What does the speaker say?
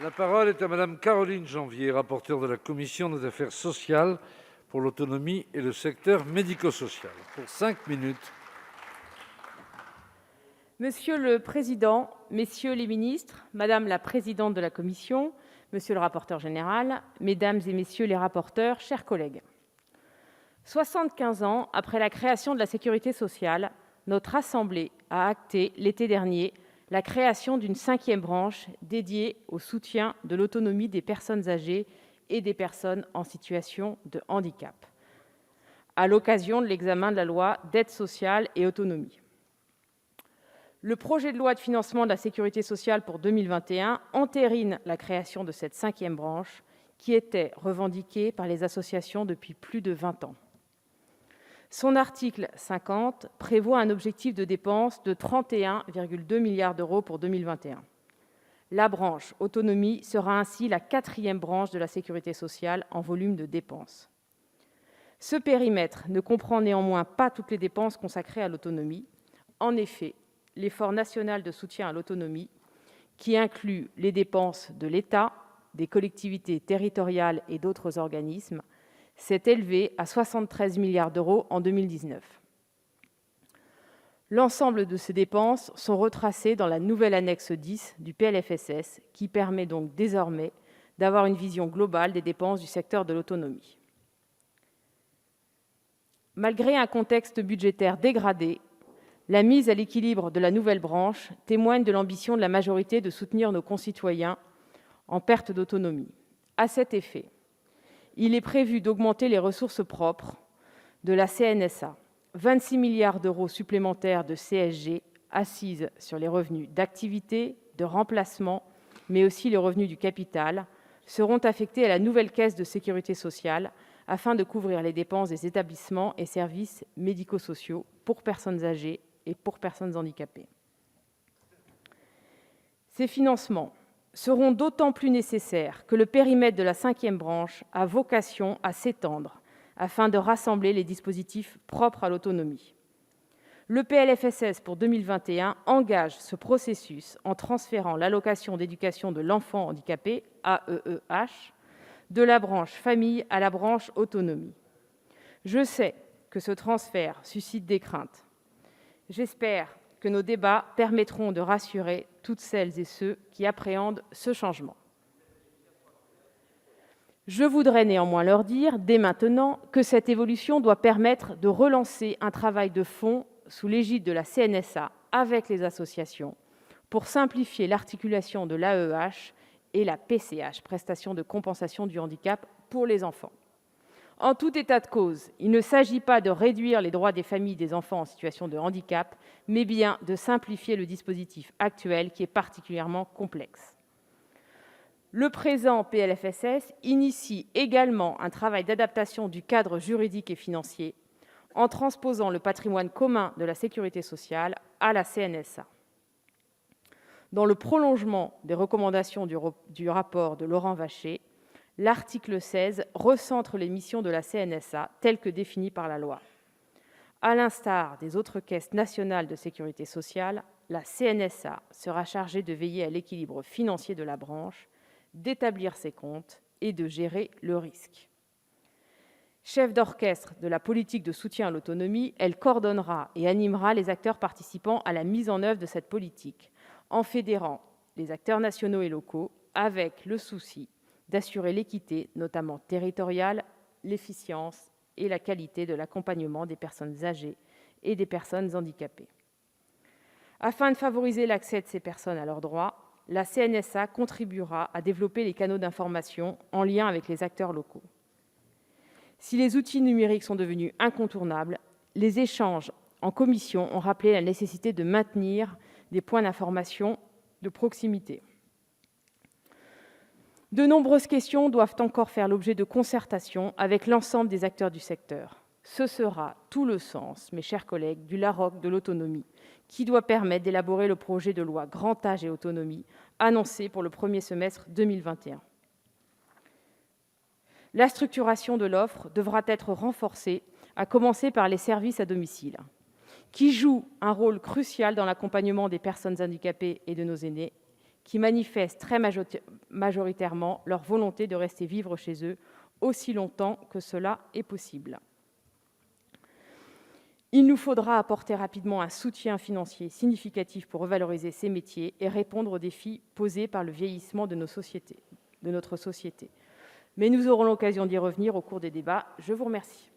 La parole est à Madame Caroline Janvier, rapporteure de la commission des affaires sociales pour l'autonomie et le secteur médico-social. Pour 5 minutes. Monsieur le président, messieurs les ministres, madame la présidente de la commission, monsieur le rapporteur général, mesdames et messieurs les rapporteurs, chers collègues. 75 ans après la création de la sécurité sociale, notre Assemblée a acté l'été dernier la création d'une 5e branche dédiée au soutien de l'autonomie des personnes âgées et des personnes en situation de handicap, à l'occasion de l'examen de la loi d'aide sociale et autonomie. Le projet de loi de financement de la sécurité sociale pour 2021 entérine la création de cette 5e branche qui était revendiquée par les associations depuis plus de 20 ans. Son article 50 prévoit un objectif de dépenses de 31,2 milliards d'euros pour 2021. La branche autonomie sera ainsi la 4e branche de la sécurité sociale en volume de dépenses. Ce périmètre ne comprend néanmoins pas toutes les dépenses consacrées à l'autonomie. En effet, l'effort national de soutien à l'autonomie, qui inclut les dépenses de l'État, des collectivités territoriales et d'autres organismes, s'est élevé à 73 milliards d'euros en 2019. L'ensemble de ces dépenses sont retracées dans la nouvelle annexe 10 du PLFSS, qui permet donc désormais d'avoir une vision globale des dépenses du secteur de l'autonomie. Malgré un contexte budgétaire dégradé, la mise à l'équilibre de la nouvelle branche témoigne de l'ambition de la majorité de soutenir nos concitoyens en perte d'autonomie. À cet effet, il est prévu d'augmenter les ressources propres de la CNSA. 26 milliards d'euros supplémentaires de CSG assises sur les revenus d'activité, de remplacement, mais aussi les revenus du capital, seront affectés à la nouvelle caisse de sécurité sociale afin de couvrir les dépenses des établissements et services médico-sociaux pour personnes âgées et pour personnes handicapées. Ces financements seront d'autant plus nécessaires que le périmètre de la 5e branche a vocation à s'étendre afin de rassembler les dispositifs propres à l'autonomie. Le PLFSS pour 2021 engage ce processus en transférant l'allocation d'éducation de l'enfant handicapé, AEEH, de la branche famille à la branche autonomie. Je sais que ce transfert suscite des craintes. J'espère que nos débats permettront de rassurer toutes celles et ceux qui appréhendent ce changement. Je voudrais néanmoins leur dire, dès maintenant, que cette évolution doit permettre de relancer un travail de fond sous l'égide de la CNSA avec les associations pour simplifier l'articulation de l'AEEH et la PCH, prestation de compensation du handicap pour les enfants. En tout état de cause, il ne s'agit pas de réduire les droits des familles des enfants en situation de handicap, mais bien de simplifier le dispositif actuel qui est particulièrement complexe. Le présent PLFSS initie également un travail d'adaptation du cadre juridique et financier en transposant le patrimoine commun de la sécurité sociale à la CNSA. Dans le prolongement des recommandations du rapport de Laurent Vachey, l'article 16 recentre les missions de la CNSA telles que définies par la loi. À l'instar des autres caisses nationales de sécurité sociale, la CNSA sera chargée de veiller à l'équilibre financier de la branche, d'établir ses comptes et de gérer le risque. Chef d'orchestre de la politique de soutien à l'autonomie, elle coordonnera et animera les acteurs participant à la mise en œuvre de cette politique, en fédérant les acteurs nationaux et locaux avec le souci d'assurer l'équité, notamment territoriale, l'efficience et la qualité de l'accompagnement des personnes âgées et des personnes handicapées. Afin de favoriser l'accès de ces personnes à leurs droits, la CNSA contribuera à développer les canaux d'information en lien avec les acteurs locaux. Si les outils numériques sont devenus incontournables, les échanges en commission ont rappelé la nécessité de maintenir des points d'information de proximité. De nombreuses questions doivent encore faire l'objet de concertations avec l'ensemble des acteurs du secteur. Ce sera tout le sens, mes chers collègues, du LAROC de l'autonomie, qui doit permettre d'élaborer le projet de loi Grand Âge et Autonomie, annoncé pour le premier semestre 2021. La structuration de l'offre devra être renforcée, à commencer par les services à domicile, qui jouent un rôle crucial dans l'accompagnement des personnes handicapées et de nos aînés, qui manifestent très majoritairement leur volonté de rester vivre chez eux aussi longtemps que cela est possible. Il nous faudra apporter rapidement un soutien financier significatif pour revaloriser ces métiers et répondre aux défis posés par le vieillissement de notre société. Mais nous aurons l'occasion d'y revenir au cours des débats. Je vous remercie.